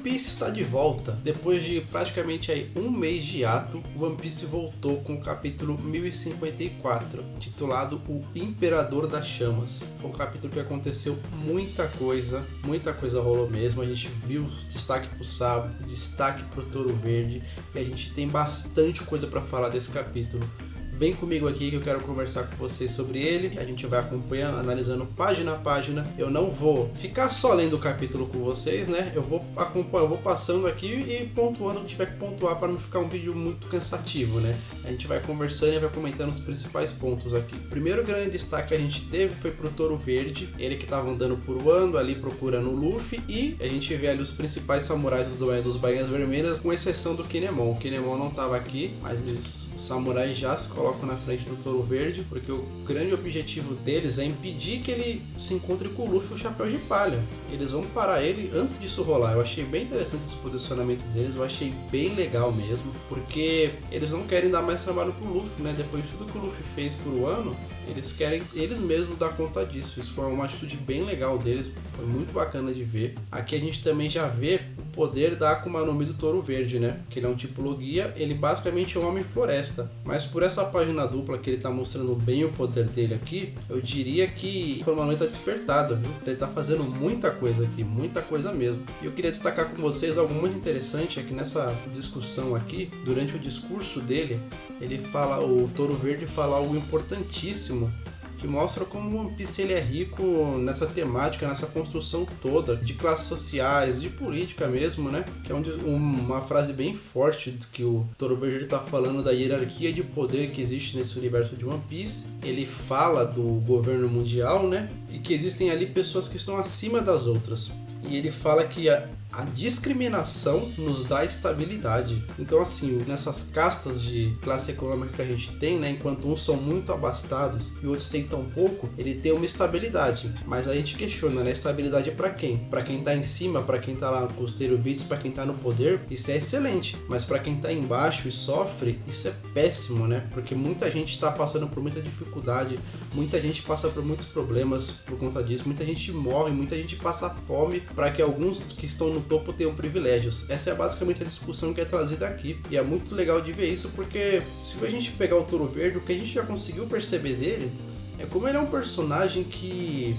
Piece está de volta. Depois de praticamente aí um mês de hiato, o One Piece voltou com o capítulo 1054, intitulado O Imperador das Chamas. Foi um capítulo que aconteceu muita coisa rolou mesmo. A gente viu destaque pro Sabo, destaque pro Touro Verde, e a gente tem bastante coisa para falar desse capítulo. Vem comigo aqui que eu quero conversar com vocês sobre ele. A gente vai acompanhando, analisando página a página. Eu não vou ficar só lendo o capítulo com vocês, né? Eu vou acompanhar, eu vou passando aqui e pontuando o que tiver que pontuar para não ficar um vídeo muito cansativo, né? A gente vai conversando e vai comentando os principais pontos aqui. O primeiro grande destaque que a gente teve foi pro Touro Verde, ele que estava andando por Wano ali procurando o Luffy, e a gente vê ali os principais samurais dos Bainhas Vermelhas, com exceção do Kinemon. O Kinemon não estava aqui, mas os samurais já se colocam na frente do Touro Verde, porque o grande objetivo deles é impedir que ele se encontre com o Luffy e o Chapéu de Palha. Eles vão parar ele antes disso rolar. Eu achei bem interessante esse posicionamento deles, eu achei bem legal mesmo, porque eles não querem dar mais trabalho pro Luffy, né? Depois de tudo que o Luffy fez por Wano, eles querem eles mesmos dar conta disso. Isso foi uma atitude bem legal deles, foi muito bacana de ver. Aqui a gente também já vê o poder da Akuma no Mi do Touro Verde, né? Que ele é um tipo Logia, ele basicamente é um homem floresta. Mas por essa página dupla que ele tá mostrando bem o poder dele aqui, eu diria que foi uma noite despertada, viu? Ele tá fazendo muita coisa aqui, muita coisa mesmo. E eu queria destacar com vocês algo muito interessante aqui nessa discussão aqui. Durante o discurso dele, ele fala, o Touro Verde fala algo importantíssimo, que mostra como o One Piece ele é rico nessa temática, nessa construção toda de classes sociais, de política mesmo, né? Que é uma frase bem forte do que o Touro Verde está falando da hierarquia de poder que existe nesse universo de One Piece. Ele fala do governo mundial, né? E que existem ali pessoas que estão acima das outras. E ele fala que a discriminação nos dá estabilidade. Então assim, nessas castas de classe econômica que a gente tem, né, enquanto uns são muito abastados e outros têm tão pouco, ele tem uma estabilidade. Mas a gente questiona, né, estabilidade para quem? Para quem tá em cima, para quem tá lá nos Terubits, para quem tá no poder, isso é excelente. Mas para quem tá embaixo e sofre, isso é péssimo, né? Porque muita gente tá passando por muita dificuldade, muita gente passa por muitos problemas por conta disso, muita gente morre, muita gente passa fome para que alguns que estão no topo tenham privilégios. Essa é basicamente a discussão que é trazida aqui, e é muito legal de ver isso, porque se a gente pegar o Touro Verde, o que a gente já conseguiu perceber dele é como ele é um personagem que,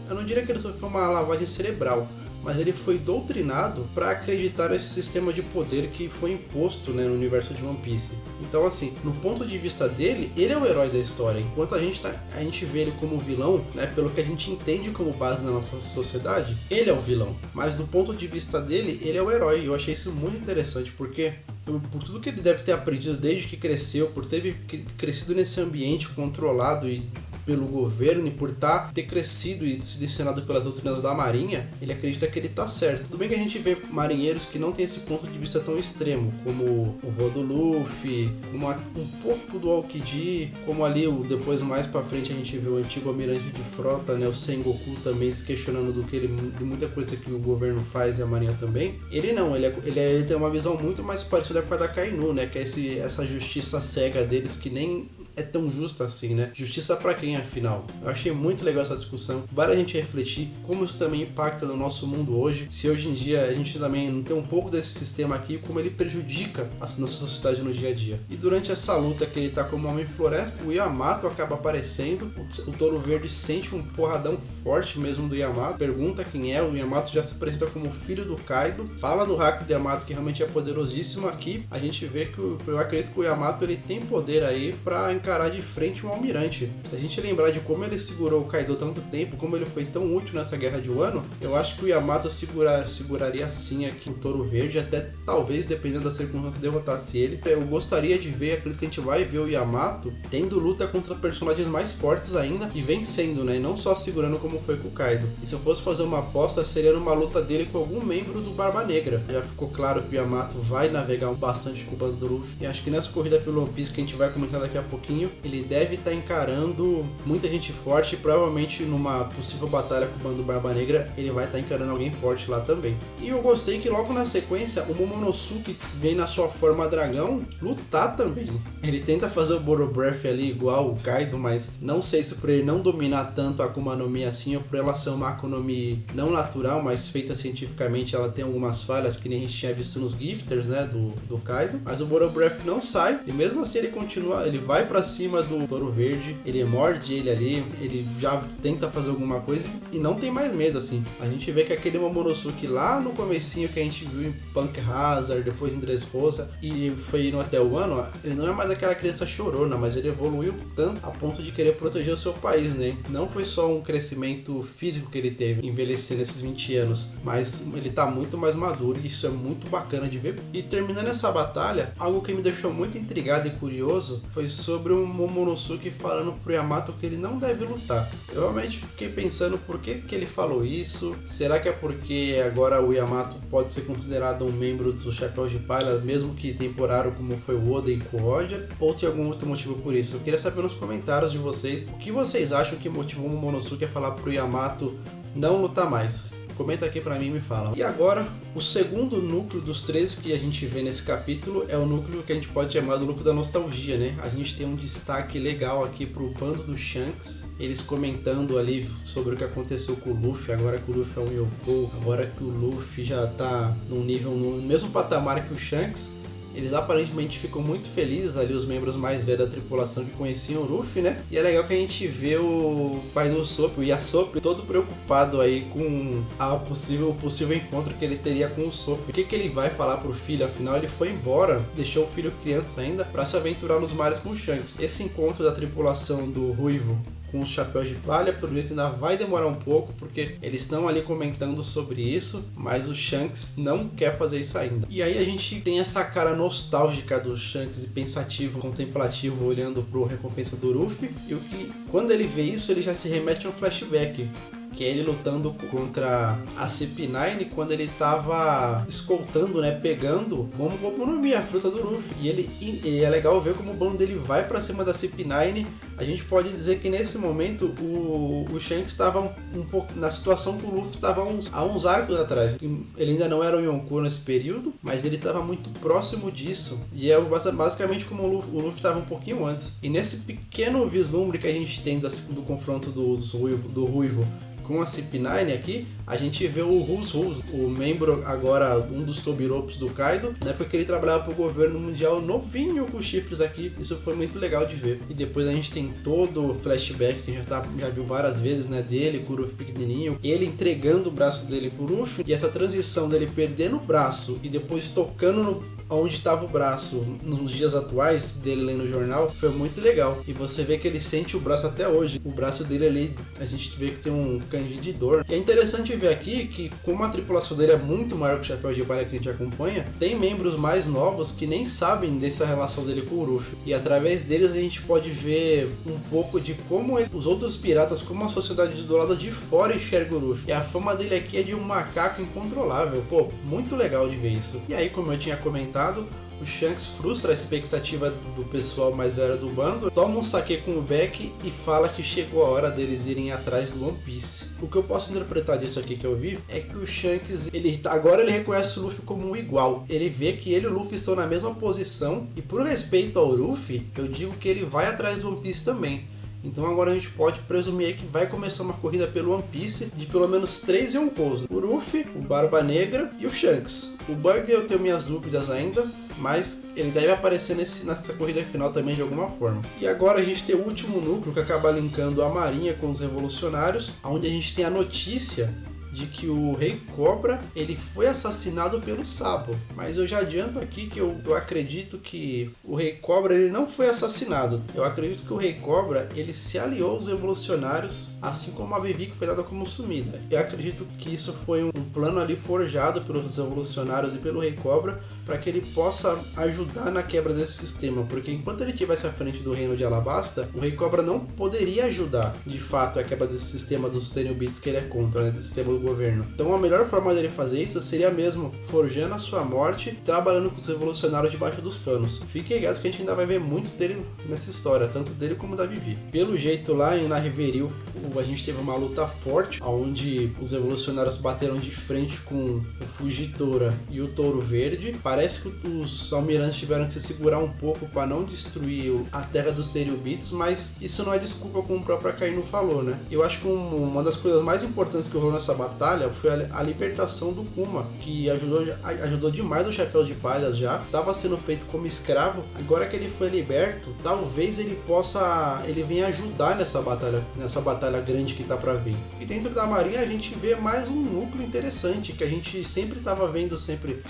eu não diria que ele foi uma lavagem cerebral, mas ele foi doutrinado para acreditar nesse sistema de poder que foi imposto, né, no universo de One Piece. Então assim, no ponto de vista dele, ele é o herói da história, enquanto a gente vê ele como vilão, né, pelo que a gente entende como base na nossa sociedade, ele é o vilão. Mas do ponto de vista dele, ele é o herói. Eu achei isso muito interessante, porque por tudo que ele deve ter aprendido desde que cresceu, por ter crescido nesse ambiente controlado e pelo governo, e por ter crescido e se ensinado pelas doutrinas da marinha, ele acredita que ele tá certo. Tudo bem que a gente vê marinheiros que não tem esse ponto de vista tão extremo, como o vô do Luffy, como um pouco do Aokiji, como ali depois mais pra frente a gente vê o antigo almirante de frota, né, o Sengoku também se questionando de muita coisa que o governo faz e a marinha também. Ele não, ele tem uma visão muito mais parecida com a da Kainu, né, que é essa justiça cega deles que nem é tão justa assim, né? Justiça pra quem, afinal? Eu achei muito legal essa discussão. Vale a gente refletir como isso também impacta no nosso mundo hoje. Se hoje em dia a gente também não tem um pouco desse sistema aqui, como ele prejudica a nossa sociedade no dia a dia. E durante essa luta que ele tá como homem floresta, o Yamato acaba aparecendo. O Touro Verde sente um porradão forte mesmo do Yamato. Pergunta quem é. O Yamato já se apresenta como filho do Kaido. Fala do Haki do Yamato, que realmente é poderosíssimo. Aqui a gente vê que eu acredito que o Yamato ele tem poder aí pra encarar de frente um almirante. Se a gente lembrar de como ele segurou o Kaido tanto tempo, como ele foi tão útil nessa guerra de Wano, eu acho que o Yamato seguraria sim aqui o Touro Verde, até talvez, dependendo da circunstância, derrotasse ele. Eu gostaria de ver, acredito que a gente vai ver o Yamato tendo luta contra personagens mais fortes ainda e vencendo, né? E não só segurando como foi com o Kaido. E se eu fosse fazer uma aposta, seria numa luta dele com algum membro do Barba Negra. Já ficou claro que o Yamato vai navegar bastante com o bando do Luffy. E acho que nessa corrida pelo One Piece, que a gente vai comentar daqui a pouquinho, fraquinho, ele deve estar encarando muita gente forte, provavelmente numa possível batalha com o bando Barba Negra, ele vai estar encarando alguém forte lá também. E eu gostei que logo na sequência, o Momonosuke vem na sua forma dragão lutar também. Ele tenta fazer o Boro Breath ali igual o Kaido, mas não sei se por ele não dominar tanto a Akuma no Mi assim, ou por ela ser uma Akuma no Mi não natural, mas feita cientificamente, ela tem algumas falhas que nem a gente tinha visto nos Gifters, né, do Kaido. Mas o Boro Breath não sai, e mesmo assim ele continua, ele vai pra cima do Touro Verde, ele morde ele ali, ele já tenta fazer alguma coisa e não tem mais medo, assim. A gente vê que aquele Momonosuke lá no comecinho que a gente viu em Punk Hazard, depois em Dressrosa e foi indo até o ano, ele não é mais aquela criança chorona, mas ele evoluiu tanto a ponto de querer proteger o seu país, né? Não foi só um crescimento físico que ele teve, envelhecer nesses 20 anos, mas ele tá muito mais maduro e isso é muito bacana de ver. E terminando essa batalha, algo que me deixou muito intrigado e curioso foi sobre o Momonosuke falando pro Yamato que ele não deve lutar. Eu realmente fiquei pensando por que ele falou isso. Será que é porque agora o Yamato pode ser considerado um membro do Chapéu de Palha, mesmo que temporário, como foi o Oda e com o Roger? Ou tem algum outro motivo por isso? Eu queria saber nos comentários de vocês o que vocês acham que motivou o Momonosuke a falar pro Yamato não lutar mais. Comenta aqui pra mim e me fala. E agora, o segundo núcleo dos três que a gente vê nesse capítulo é o núcleo que a gente pode chamar do núcleo da nostalgia, né? A gente tem um destaque legal aqui pro bando do Shanks, eles comentando ali sobre o que aconteceu com o Luffy, agora que o Luffy é um Yonkou, agora que o Luffy já tá num nível, no mesmo patamar que o Shanks. Eles aparentemente ficam muito felizes ali, os membros mais velhos da tripulação que conheciam o Luffy, né? E é legal que a gente vê o pai do Usopp, o Yasop, todo preocupado aí com o possível encontro que ele teria com o Usopp. O que ele vai falar pro filho? Afinal, ele foi embora, deixou o filho criança ainda, para se aventurar nos mares com o Shanks. Esse encontro da tripulação do Ruivo com os chapéus de palha, pelo jeito ainda vai demorar um pouco, porque eles estão ali comentando sobre isso, mas o Shanks não quer fazer isso ainda. E aí a gente tem essa cara nostálgica do Shanks e pensativo, contemplativo, olhando pro recompensa do Luffy, e o que, quando ele vê isso, ele já se remete a um flashback, que é ele lutando contra a CP9 quando ele tava escoltando, né, pegando como Gomu no Mi, a fruta do Luffy. E é legal ver como o bando dele vai pra cima da CP9. A gente pode dizer que nesse momento o Shanks estava um pouco na situação que o Luffy estava há uns arcos atrás. Ele ainda não era um Yonkou nesse período, mas ele estava muito próximo disso. E é basicamente como o Luffy estava um pouquinho antes. E nesse pequeno vislumbre que a gente tem do confronto do Ruivo com a CP9 aqui, a gente vê o Rus, o membro agora, um dos Tobiropos do Kaido, na época que ele trabalhava pro governo mundial, novinho com chifres aqui. Isso foi muito legal de ver. E depois a gente tem todo o flashback que a gente já viu várias vezes, né, dele, com o Luffy pequenininho, ele entregando o braço dele pro Luffy, e essa transição dele perdendo o braço e depois tocando onde estava o braço nos dias atuais dele lendo no jornal, foi muito legal. E você vê que ele sente o braço até hoje. O braço dele ali, a gente vê que tem um kanji de dor. E é interessante ver aqui que, como a tripulação dele é muito maior que o Chapéu de Palha que a gente acompanha, tem membros mais novos que nem sabem dessa relação dele com o Luffy. E através deles a gente pode ver um pouco de como os outros piratas, como a sociedade do lado de fora enxerga o Luffy. E a fama dele aqui é de um macaco incontrolável. Pô, muito legal de ver isso. E aí, como eu tinha comentado, o Shanks frustra a expectativa do pessoal mais velho do bando, toma um saque com o Beck e fala que chegou a hora deles irem atrás do One Piece. O que eu posso interpretar disso aqui que eu vi é que o Shanks, agora ele reconhece o Luffy como um igual. Ele vê que ele e o Luffy estão na mesma posição e, por respeito ao Luffy, eu digo que ele vai atrás do One Piece também. Então agora a gente pode presumir aí que vai começar uma corrida pelo One Piece de pelo menos 3 Yonkous: o Luffy, o Barba Negra e o Shanks. O Bug eu tenho minhas dúvidas ainda, mas ele deve aparecer nessa corrida final também de alguma forma. E agora a gente tem o último núcleo que acaba linkando a Marinha com os Revolucionários, onde a gente tem a notícia de que o Rei Cobra ele foi assassinado pelo Sabo. Mas eu já adianto aqui que eu acredito que o Rei Cobra ele não foi assassinado. Eu acredito que o Rei Cobra ele se aliou aos revolucionários, assim como a Vivi que foi dada como sumida. Eu acredito que isso foi um plano ali forjado pelos revolucionários e pelo Rei Cobra para que ele possa ajudar na quebra desse sistema, porque enquanto ele estivesse à frente do reino de Alabasta, o Rei Cobra não poderia ajudar de fato a quebra desse sistema dos Tenryubits que ele é contra, né, do sistema do governo. Então a melhor forma dele fazer isso seria mesmo forjando a sua morte, trabalhando com os revolucionários debaixo dos panos. Fiquem ligados que a gente ainda vai ver muito dele nessa história, tanto dele como da Vivi. Pelo jeito lá na Reverie, a gente teve uma luta forte, onde os revolucionários bateram de frente com o Fugitora e o Touro Verde. Parece que os almirantes tiveram que se segurar um pouco para não destruir a terra dos Tenryubitos, mas isso não é desculpa, como o próprio Akainu falou, né? Eu acho que uma das coisas mais importantes que rolou nessa batalha foi a libertação do Kuma, que ajudou demais o Chapéu de Palha já. Estava sendo feito como escravo, agora que ele foi liberto, talvez ele venha ajudar nessa batalha grande que tá para vir. E dentro da marinha a gente vê mais um núcleo interessante, que a gente sempre estava vendo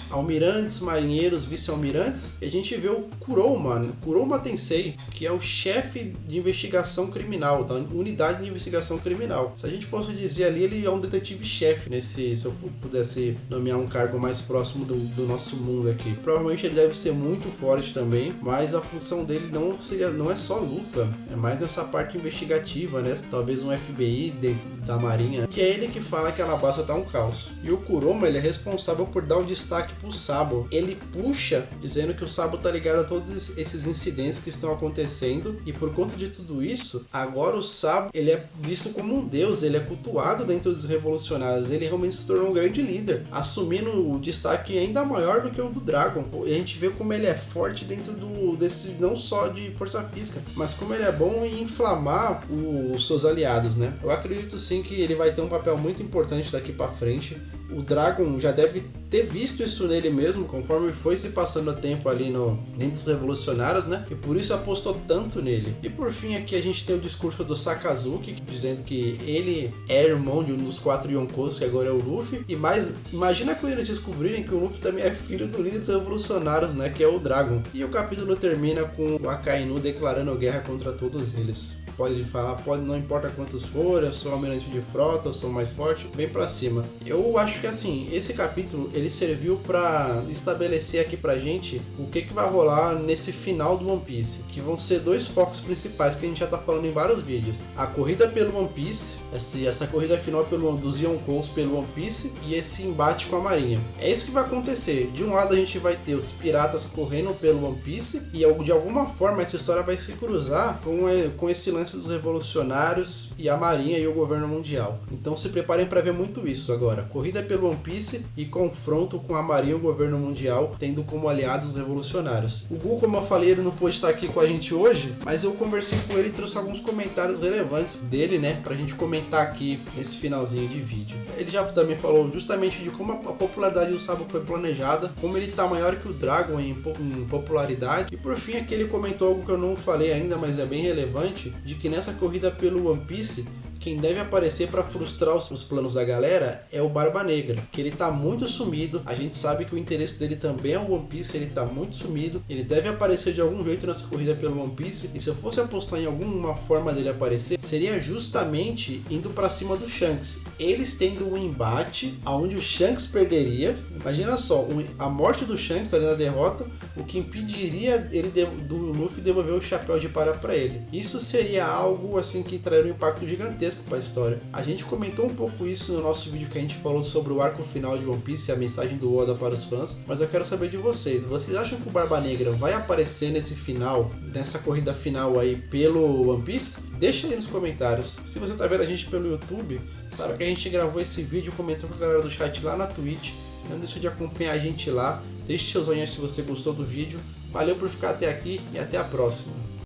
almirantes, marinheiros, vice-almirantes, e a gente vê o Kuroma Tensei, que é o chefe de investigação criminal, da unidade de investigação criminal. Se a gente fosse dizer ali, ele é um detetive-chefe se eu pudesse nomear um cargo mais próximo do nosso mundo aqui. Provavelmente ele deve ser muito forte também, mas a função dele não é só luta, é mais nessa parte investigativa, né? Talvez um FBI da marinha, que é ele que fala que Alabasta tá um caos. E o Kuroma, ele é responsável por dar um destaque pro Sabo. Ele puxa, dizendo que o Sabo tá ligado a todos esses incidentes que estão acontecendo, e por conta de tudo isso, agora o Sabo, ele é visto como um deus, ele é cultuado dentro dos revolucionários, ele realmente se tornou um grande líder, assumindo o destaque ainda maior do que o do Dragon. E a gente vê como ele é forte dentro desse, não só de força física, mas como ele é bom em inflamar os seus aliados, né? Eu acredito sim que ele vai ter um papel muito importante daqui pra frente. O Dragon já deve ter visto isso nele mesmo, conforme foi se passando o tempo ali dentro dos revolucionários, né? E por isso apostou tanto nele. E por fim aqui a gente tem o discurso do Sakazuki, dizendo que ele é irmão de um dos 4 Yonkous, que agora é o Luffy. E mais, imagina quando eles descobrirem que o Luffy também é filho do líder dos revolucionários, né? Que é o Dragon. E o capítulo termina com o Akainu declarando guerra contra todos eles. Pode falar, não importa quantos forem, eu sou almirante de frota, eu sou mais forte, bem pra cima. Eu acho que assim, esse capítulo ele serviu pra estabelecer aqui pra gente o que vai rolar nesse final do One Piece, que vão ser 2 focos principais que a gente já tá falando em vários vídeos: a corrida pelo One Piece, essa corrida final dos Yonkous pelo One Piece, e esse embate com a marinha. É isso que vai acontecer. De um lado a gente vai ter os piratas correndo pelo One Piece, e de alguma forma essa história vai se cruzar com esse lance dos revolucionários e a marinha e o governo mundial. Então se preparem para ver muito isso agora: corrida pelo One Piece e confronto com a marinha e o governo mundial, tendo como aliados os revolucionários. O Gu, como eu falei, ele não pôde estar aqui com a gente hoje, mas eu conversei com ele e trouxe alguns comentários relevantes dele, né, pra gente comentar aqui nesse finalzinho de vídeo. Ele já também falou justamente de como a popularidade do Sabo foi planejada, como ele tá maior que o Dragon em popularidade, e por fim aqui ele comentou algo que eu não falei ainda, mas é bem relevante, de que nessa corrida pelo One Piece, quem deve aparecer para frustrar os planos da galera é o Barba Negra, que ele tá muito sumido. A gente sabe que o interesse dele também é o One Piece, ele tá muito sumido. Ele deve aparecer de algum jeito nessa corrida pelo One Piece, e se eu fosse apostar em alguma forma dele aparecer, seria justamente indo para cima do Shanks. Eles tendo um embate onde o Shanks perderia. Imagina só, a morte do Shanks ali na derrota, o que impediria do Luffy devolver o chapéu de palha para ele. Isso seria algo assim que traria um impacto gigantesco para a história. A gente comentou um pouco isso no nosso vídeo que a gente falou sobre o arco final de One Piece e a mensagem do Oda para os fãs, mas eu quero saber de vocês. Vocês acham que o Barba Negra vai aparecer nessa corrida final aí pelo One Piece? Deixa aí nos comentários. Se você tá vendo a gente pelo YouTube, sabe que a gente gravou esse vídeo, comentou com a galera do chat lá na Twitch. Não deixa de acompanhar a gente lá. Deixe seu joinha se você gostou do vídeo. Valeu por ficar até aqui e até a próxima.